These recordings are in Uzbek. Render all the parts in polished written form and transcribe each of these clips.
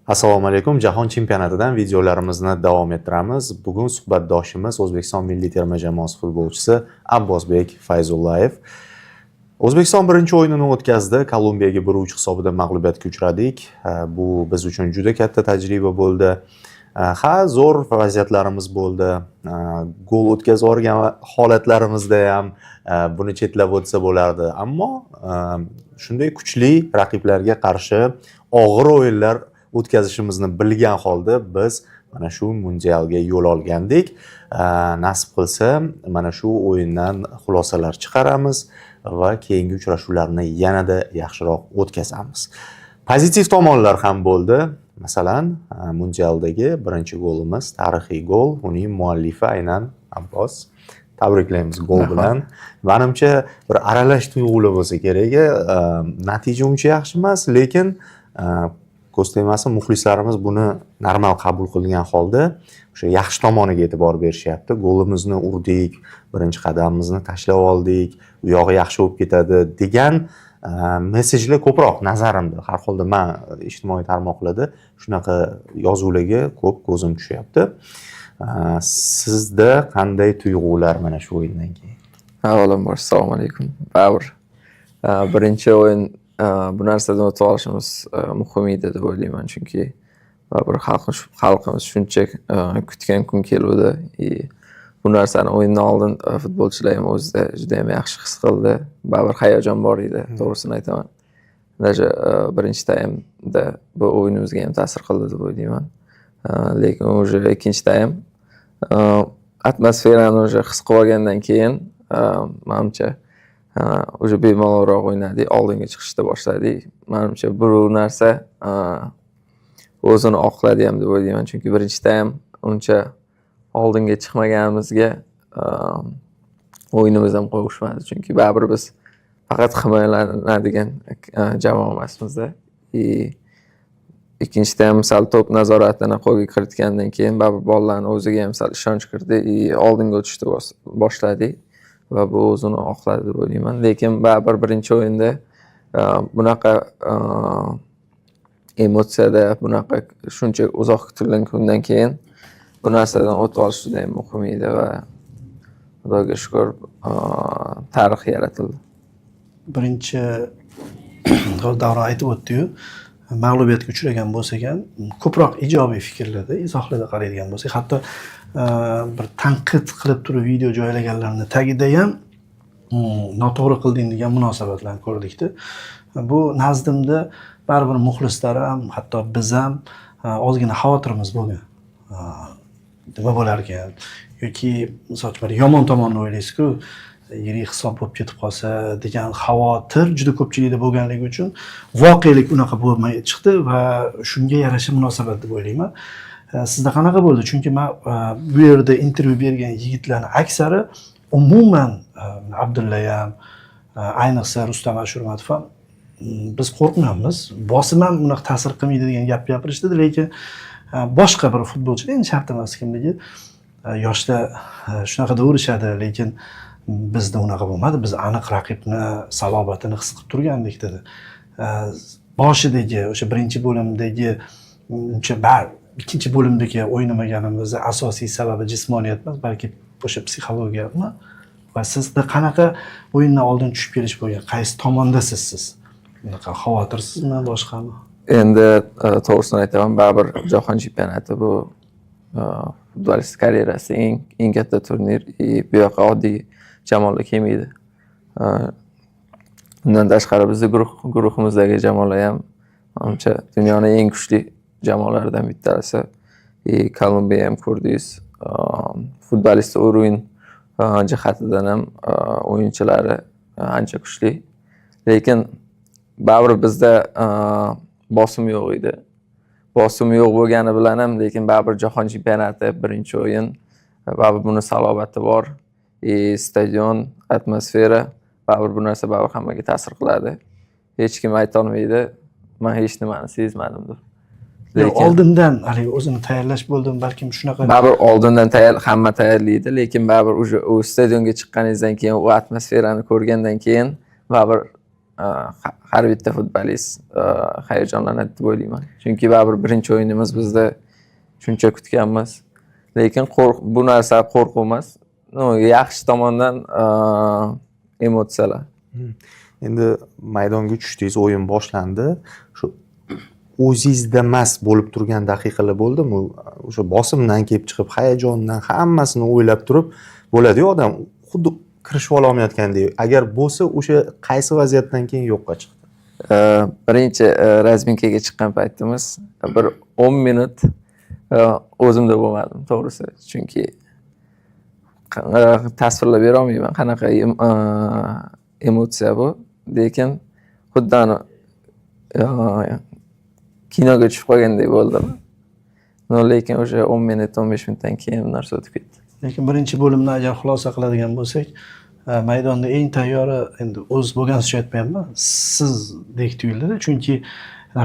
Assalomu alaykum. Jahon chempionatidan videolarimizni davom ettiramiz. Bugun suhbatdoshimiz O'zbekiston milliy terma jamoasi futbolchisi Abbosbek Fayzullayev. O'zbekiston birinchi o'yinini o'tkazdi. Kolumbiyaga 1-3 hisobida mag'lubiyatga uchradik. Bu biz uchun juda katta tajriba bo'ldi. Zo'r vaziyatlarimiz bo'ldi. Gol o'tkazib olgan holatlarimizda ham buni chetlab o'tsa bo'lardi. Ammo shunday kuchli raqiblarga qarshi og'ir o'yinlar o'tkazishimizni bilgan holda biz mana shu mundialga yo'l olgandik. Nasib qilsa, mana shu o'yindan xulosalar chiqaramiz va keyingi uchrashuvlarni yanada yaxshiroq o'tkazamiz. Pozitiv tomonlar ham bo'ldi. Masalan, mundialdagi birinchi golimiz tarixiy gol, uning muallifi aynan Abbos. Tabriklaymiz gol bilan. Menimcha bir aralash tuyg'ular bo'lsa kerak. Natija uncha yaxshi emas, lekin ko'z tegmasi muxlislarimiz buni normal qabul qilgan holda o'sha yaxshi tomoniga e'tibor berishyapti. Golimizni urdik, birinchi qadamimizni tashlab oldik, u yog'i yaxshi bo'lib ketadi degan mesajlar ko'proq nazarimda. Har holda men ijtimoiy tarmoqlarda shunaqa yozuvlarga ko'p ko'zim tushyapti. Sizda qanday tuyg'ular mana shu o'yindan keyin? Avvalambor assalomu alaykum. Baribir birinchi o'yin bu narsadan o'tib olishimiz muhim edi deb o'ylayman, chunki baribir xalqimiz shuncha kutgan kun keluvdi. Bu narsani o'yindan oldin futbolchilar ham o'zida juda ham yaxshi his qildi. Baribir hayajon bor edi, to'g'risini aytaman. Даже birinchi taymda bu o'yinimizga ham ta'sir qildi deb o'ylayman. Lekin o'sha ikkinchi taym atmosferani o'sha his qilib olgandan keyin menimcha o'sha bemalolroq o'ynadik, oldinga chiqishda boshladik. Menimcha bu narsa o'zini oqladi ham deb o'ylayman, chunki birinchi taym uncha oldinga chiqmaganimizga o'yinimiz ham qo'yishmadi, chunki baribir biz faqat himoyalanadigan jamoa emasmizda. Ikkinchi taym sal to'p nazoratini qo'lga kiritgandan keyin baribir bolalarning o'ziga ham sal ishonch kirdi, oldinga o'tishni boshladik va bu o'zini oqladi deb o'ylayman. Lekin baribir birinchi o'yinda bunaqa emotsiyada, bunaqa shuncha uzoq kutilgan kundan keyin bu narsadan o'tib olish juda ham muhim edi va Xudoga shukr tarix yaratildi. Birinchi davra aytib o'tdi-yu, mag'lubiyatga uchragan bo'lsak ham ko'proq ijobiy fikrlarda, izohlarda qaraydigan bo'lsak, hatto bir tanqid qilib turib video joylaganlarning tagida ham noto'g'ri qilding degan munosabatlarni ko'rdikda. Bu nazdimda baribir muxlislar ham, hatto biz ham ozgina xavotirimiz bo'lgan. Nima bo'lar ekan yoki misol yomon tomonni o'ylaysiz-ku, yirik hisob bo'lib ketib qolsa degan xavotir juda ko'pchilikda bo'lganligi uchun voqelik unaqa bo'lmay chiqdi va shunga yarasha munosabat deb o'ylayman. Sizda qanaqa bo'ldi? Chunki men bu yerda intervyu bergan yigitlarning aksari umuman Abdulla ham, ayniqsa Rustam Ashurmatov ham biz qo'rqmaymiz, bosim ham unaqa ta'sir qilmaydi degan gap gapirishdi, lekin boshqa bir futbolchilar, endi shart emas kimligi, yoshlar shunaqada urishadi, lekin bizda unaqa bo'lmadi. Biz aniq raqibni salobatini his qilib turgandik dedi. Boshidagi o'sha birinchi bo'limdagi uncha ikkinchi bo'limdagi o'ynamaganimizning asosiy sababi jismoniyat emas, balki o'sha psixologiyami? Va sizda qanaqa o'yindan oldin tushib kelish bo'lgan? Qaysi tomondasiz siz? Unaqa xavotirsizmi, boshqami? Endi to'g'risini aytaman, baribir jahon chempionati bu futbolist karyerasi eng katta turnir. Bu yoqqa oddiy jamoalar kelmaydi. Undan tashqari bizning guruhimizdagi jamoalar ham menimcha dunyoning eng kuchli jamoalaridan bittasi. Kolumbiya ham ko'rdingiz. Futbolist o'yin jihatidan ham o'yinchilari ancha kuchli. Lekin baribir bizda bosim yo'q edi. Bosim yo'q bo'lgani bilan ham, lekin baribir jahon chempionati birinchi o'yin, baribir buni salobati bor. Stadion, atmosfera, baribir bu narsa baribir hammaga ta'sir qiladi. Hech kim ayta olmaydi, men hech nimani sezmadim deb. Lekin oldindan haligi o'zini tayyorlash bo'ldimi, balkim shunaqa. Baribir oldindan hamma tayyorlaydi, lekin baribir u stadionga chiqqaningizdan keyin, u atmosferani ko'rgandan keyin baribir har bitta futbolist hayajonlanadi deb o'ylayman. Chunki baribir birinchi o'yinimiz bizda shuncha kutganmiz. Lekin bu narsa qo'rquv emas. Yaxshi tomondan emotsiyalar. Endi maydonga tushdingiz, o'yin boshlandi. Shu o'zingizda mast bo'lib turgan daqiqalar bo'ldimi? O'sha bosimdan kelib chiqib, hayajondan hammasini o'ylab turib bo'ladi-yu odam xuddi kirishib olmayotgandek. Agar bo'lsa, o'sha qaysi vaziyatdan keyin yo'qqa chiqdi? Birinchi razminkaga chiqqan paytimiz bir 10 minut o'zimda bo'lmadim, to'g'risi. Chunki tasvirlab bera olmayman qanaqa emotsiya bu. Lekin xuddi kinoga tushib qolgandek bo'ldim. Lekin o'sha 10 minut, 15 minutdan keyin narsa o'tib ketdi. Lekin birinchi bo'limni agar xulosa qiladigan bo'lsak, maydonda eng tayyori, endi o'z bo'lgansiz aytmayapman, sizdek tuyuldi. Chunki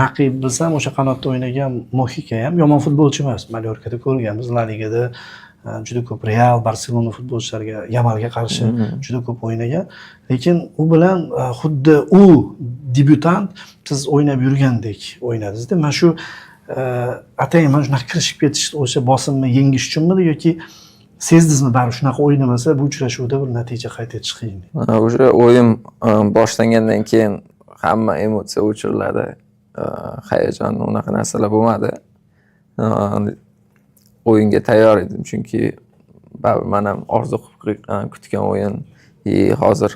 raqibimiz ham o'sha qanotda o'ynagan Mohika ham yomon futbolchi emas. Mallorkada ko'rganmiz, La Ligada juda ko'p Real, Barselona futbolchilariga, Yamalga qarshi juda ko'p o'ynagan. Lekin u bilan xuddi u debyutant siz o'ynab yurgandek o'ynadingiz-da. Mana shu atayin mana shunaqa kirishib ketish o'sha bosimni yengish uchunmi yoki sezdingizmi baribir shunaqa o'ynamasa bu uchrashuvda bir natija qayd etish qiyin? O'sha o'yin boshlangandan keyin hamma emotsiya o'chiriladi. Hayajon, unaqa narsalar bo'lmadi. O'yinga tayyor edim chunki baribir men ham orzu qilib kutgan o'yin. Hozir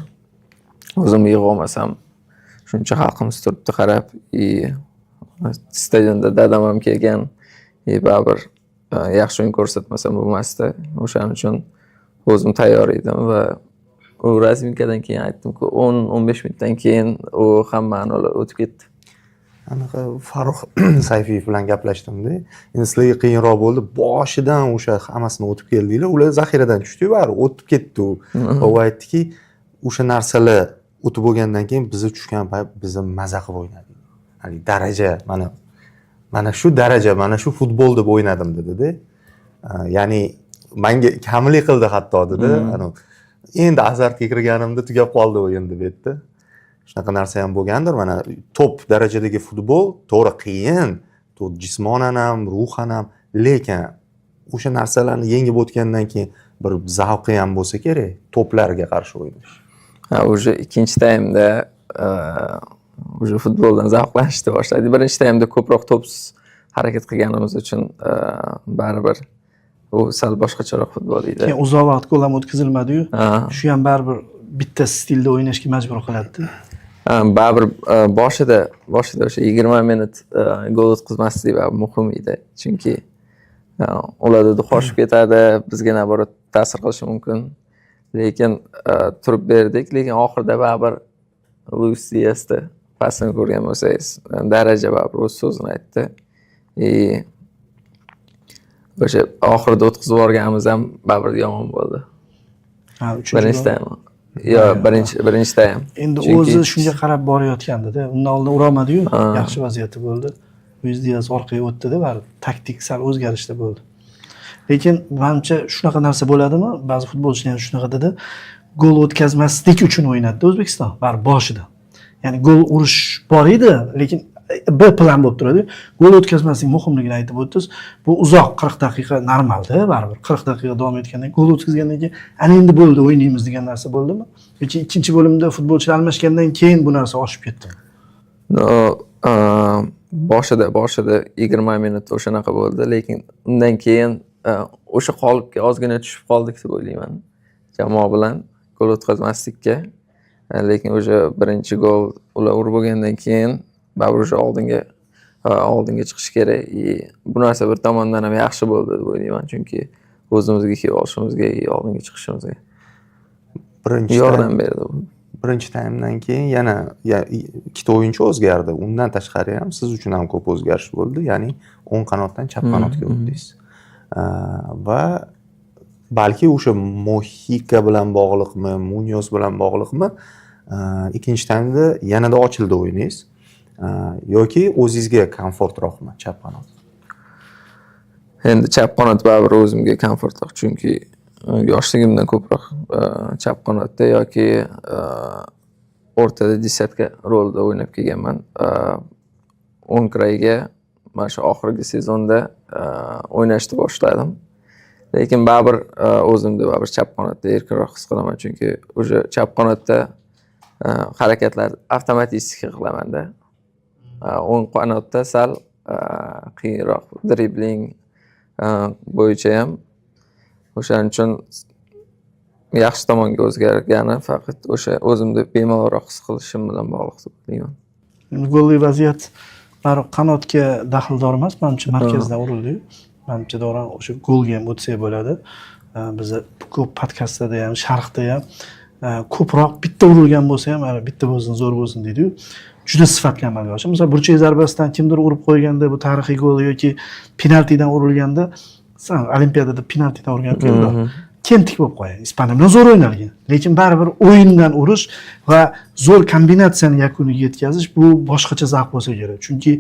o'zim yig'ib olmasam shuncha xalqimiz turibdi qarab, stadionda dadam ham kelgan. Baribir yaxshi o'yin ko'rsatmasam bo'lmasdi. O'shaning uchun o'zim tayyor edim va u razminkadan keyin aytdim-ku, 10-15 minutdan keyin u hammani o'tib ketdi. Anaqa Farruh Sayfiyev bilan gaplashdim-da. Endi sizlarga qiyinroq bo'ldi. Boshidan o'sha hammasini o'tib keldinglar. Ular zaxiradan tushdi-yu, baribir o'tib ketdi u. Va u aytdiki, o'sha narsalar o'tib bo'lgandan keyin bizni tushgan payt bizni maza qilib o'ynadik. Hali daraja, mana shu daraja, mana shu futbol deb o'ynadim dedi-da. Ya'ni menga kamlik qildi hatto dedi. Endi azartga kirganimda tugab qoldi o'yin deb aytdi. Shunaqa narsa ham bo'lgandir. Mana top darajadagi futbol to'g'ri qiyin, jismonan ham, ruhan ham, lekin o'sha narsalarni yengib o'tgandan keyin bir zavqi ham bo'lsa kerak, toplarga qarshi o'ynash. O'sha ikkinchi taymda o'sha futboldan zavqlanishni boshladi. Birinchi taymda ko'proq to'psiz harakat qilganimiz uchun baribir u sal boshqacharoq futbol edi. Keyin uzoq vaqt gol ham o'tkazilmadi-yu. Shu ham baribir bitta stilda o'ynashga majbur qiladi. Baribir boshida o'sha 20 minut gol o'tkazmaslik muhim edi. Chunki ularda qo'shib ketadi, bizga naborat ta'sir qilishi mumkin. Lekin turib berdik, lekin oxirida baribir Luis Dias'ni pasini ko'rgan bo'lsangiz, daraja baribir o'z so'zini aytdi. O'sha oxirida o'tkazib yuborganimiz ham baribir yomon bo'ldi. Birinchi taym. Birinchi taym. Endi o'zi shunga qarab borayotgandi-da. Undan oldin urolmadi-yu, yaxshi vaziyati bo'ldi. Luis Dias orqaga o'tdi-da, baribir taktik sal o'zgarishda bo'ldi. Lekin menimcha shunaqa narsa bo'ladimi? Ba'zi futbolchilar ham shunaqa dedi. Gol o'tkazmaslik uchun o'ynadi O'zbekiston, baribir boshida. Ya'ni gol urish bor edi, lekin bir plan bo'lib turadi. Gol o'tkazmaslik muhimligini aytib o'tdingiz. Bu uzoq 40 daqiqa normalda, baribir 40 daqiqa davom etgandan keyin gol o'tkazgandan keyin ana endi bo'ldi, o'ynaymiz degan narsa bo'ldimi? Yoki ikkinchi bo'limda futbolchilar almashgandan keyin bu narsa oshib ketdimi? Boshida 20 minut o'shanaqa bo'ldi, lekin undan keyin o'sha qolipga ozgina tushib qoldik deb o'ylayman. Jamoa bilan gol o'tkazmaslikka. Lekin o'sha birinchi gol ular urib bo'lgandan keyin baribir o'sha oldinga chiqish kerak. Bu narsa bir tomondan ham yaxshi bo'ldi deb o'ylayman, chunki o'zimizga kelib olishimizga, oldinga chiqishimizga yordam berdi. Birinchi taymdan keyin yana ikkita o'yinchi o'zgardi. Undan tashqari ham siz uchun ham ko'p o'zgarish bo'ldi. Ya'ni o'ng qanotdan chap qanotga o'tdingiz. Va balki o'sha Mohika bilan bog'liqmi, Munyos bilan bog'liqmi, ikkinchi taymda yanada ochildi o'yiningiz. Yoki o'zingizga komfortroqmi chap qanot? Endi chap qanot baribir o'zimga komfortroq, chunki yoshligimdan ko'proq chap qanotda yoki o'rtada desetka rolida o'ynab kelganman. 10 krayga mana shu oxirgi sezonda o'ynashni boshladim. Lekin baribir o'zimni baribir chap qanotda erkinroq his qilaman, chunki o'sha chap qanotda harakatlar avtomatik qilamanda. O'ng qanotda sal qiyinroq dribling bo'yicha ham o'shaning uchun yaxshi tomonga o'zgargani faqat o'sha o'zimni bemalolroq his qilishim bilan bog'liq deb o'ylayman. Golli vaziyat baribir qanotga daxldor emas, menimcha markazdan urildi. Menimcha davron o'sha golga ham o'tsak bo'ladi. Biz ko'p podkastlarda ham, sharhda ham ko'proq bitta urilgan bo'lsa ham, bitta bo'lsin, zo'r bo'lsin deydi-yu. Juda sifatli amalga oshadi. Masalan, burchak zarbasidan kimdir urib qo'yganda, bu tarixiy gol yoki penaltidan urilganda, Olimpiadada penaltidan urgan kemtik bo'lib qo'yadi. Ispaniya bilan zo'r o'ynalgan. Lekin baribir o'yindan urish va zo'r kombinatsiyani yakuniga yetkazish bu boshqacha zavq bo'lsa kerak. Chunki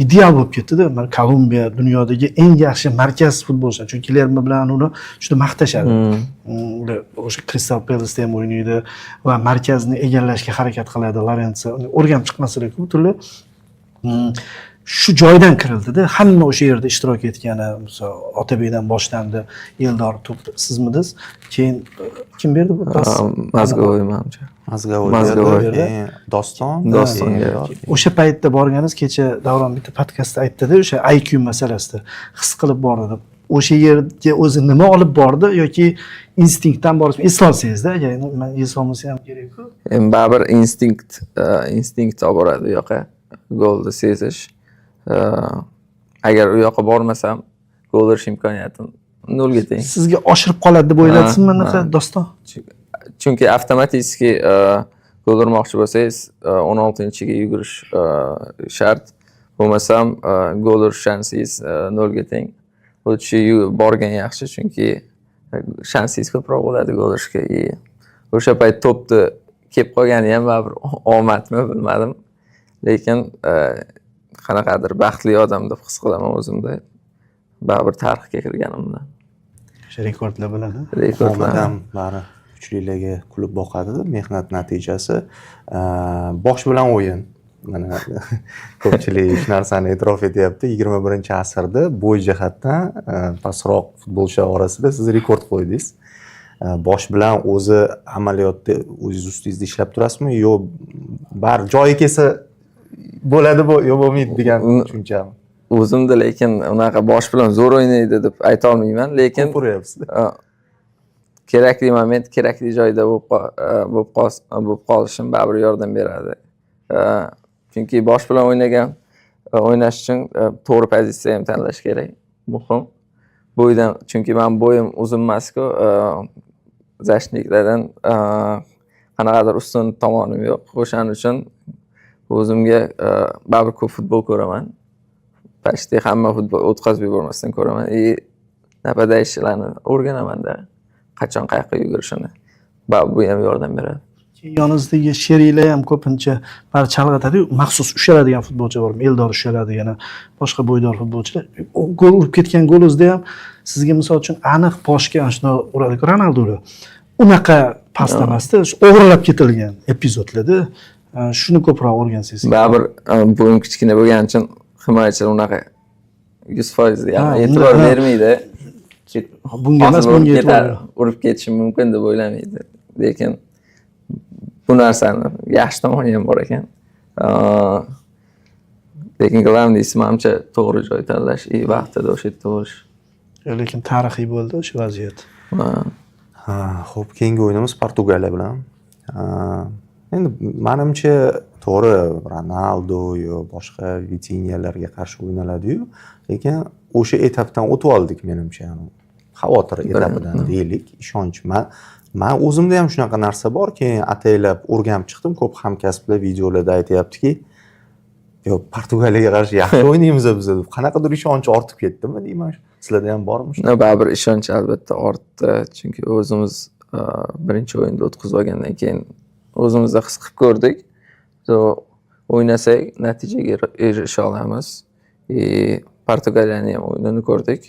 ideal bo'lib ketdi-da. Kolumbiya dunyodagi eng yaxshi markaz futbolchilar. Chunki Lerma bilan uni juda maqtashadi. Ular o'sha Crystal Palace'da ham o'ynaydi va markazni egallashga harakat qiladi Lorenzo. O'rganib chiqmasa kerak bu turli. Shu joydan kirildi-da. Hamma o'sha yerda ishtirok etgani, masalan, Otabekdan boshlandi, Eldor to'p sizmidingiz? Keyin kim berdi bu pas? Mazgovoy menimcha. Mazgovoy. Doston. O'sha paytda borganingiz, kecha Davron bitta podkastda aytdi-da, o'sha IQ masalasida his qilib bordi deb. O'sha yerga o'zi nima olib bordi yoki instinktdan borishmi? Eslolsangiz-da, ya'ni men eslolmasa ham kerak-ku. Baribir instinkt olib boradi u yoqqa. Golni sezish. Agar u yoqqa bormasam, gol urish imkoniyatim nolga teng. Sizga oshirib qoladi deb o'ylaysizmi bunaqa Doston? Chunki avtomatik gol urmoqchi bo'lsangiz, 16-ga yugurish shart. Bo'lmasam, gol urish shansingiz nolga teng. O'tishga borgan yaxshi, chunki shansingiz ko'proq bo'ladi gol urishga. O'sha payt to'pni kelib qolgani ham baribir omadmi bilmadim. Lekin qanaqadir baxtli odam deb his qilaman o'zimda. Baribir tarixga kirganimda. O'sha rekordlar bilan, Rekordlar bari kuchlilarga kulib boqadi, mehnat natijasi. Bosh bilan o'yin. Mana ko'pchilik shu narsani e'tirof etyapti. 21-asrda bo'y jihatdan pastroq futbolchilar orasida siz rekord qo'ydingiz. Bosh bilan o'zi amaliyotda o'zingiz ustingizda ishlab turasizmi yo bar joyi kelsa bo'ladi yo bo'lmaydi degan tushunchami? O'zimda lekin unaqa bosh bilan zo'r o'ynaydi deb ayta olmayman, lekin kerakli moment, kerakli joyda bo'lib qolishim baribir yordam beradi. Chunki bosh bilan o'ynash uchun to'g'ri pozitsiya ham tanlash kerak. Muhim. Bo'ydan, chunki men bo'yim uzun emas-ku, zashniklardan qanaqadir ustun tomonim yo'q. O'shaning uchun o'zimga baribir ko'p futbol ko'raman. Почти hamma futbol o'tkazib yubormasdan ko'raman. Нападающийlarni o'rganaman-da. Qachon qayerga yugurishini. Bu ham yordam beradi. Yonizdagi sheriklar ham ko'pincha bar chalg'atadi-yu, maxsus ushaladigan futbolchilar bor. Eldor ushaladi, yana boshqa bo'ydor futbolchilar. Gol urib ketgan golingizda ham sizga misol uchun aniq boshga shunday uradi. Ronaldo unaqa pastamasda o'g'irlab ketilgan epizodlarda shuni ko'proq o'rgansangiz. Baribir bo'yim kichkina bo'lgani uchun himoyachilar unaqa 100% e'tibor bermaydi. Bunga emas, bunga e'tibor urib ketishim mumkin deb o'ylamaydi. Lekin bu narsani yaxshi tomoni ham bor ekan. Lekin glavniysi menimcha to'g'ri joy tanlash, vaqtida o'sha yerda bo'lish. Lekin tarixiy bo'ldi o'sha vaziyat. Xo'p, keyingi o'yinimiz Portugaliya bilan. Endi menimcha to'g'ri Ronaldo yo boshqa Vitinyalarga qarshi o'ynaladi-yu, lekin o'sha etapdan o'tib oldik menimcha. Xavotir etapidan deylik, ishonch. Men o'zimda ham shunaqa narsa bor, keyin ataylab o'rganib chiqdim. Ko'p hamkasblar videolarda aytayaptiki, yo Portugaliyaga qarshi yaxshi o'ynaymiz biz deb. Qanaqadir ishonch ortib ketdimi deyman. Sizlarda ham bormi shu? Baribir ishonch albatta ortdi, chunki o'zimiz birinchi o'yinda o'tkazib olgandan keyin o'zimizda his qilib ko'rdik. O'ynasak natijaga erisha olamiz. Portugaliyani ham o'yinini ko'rdik.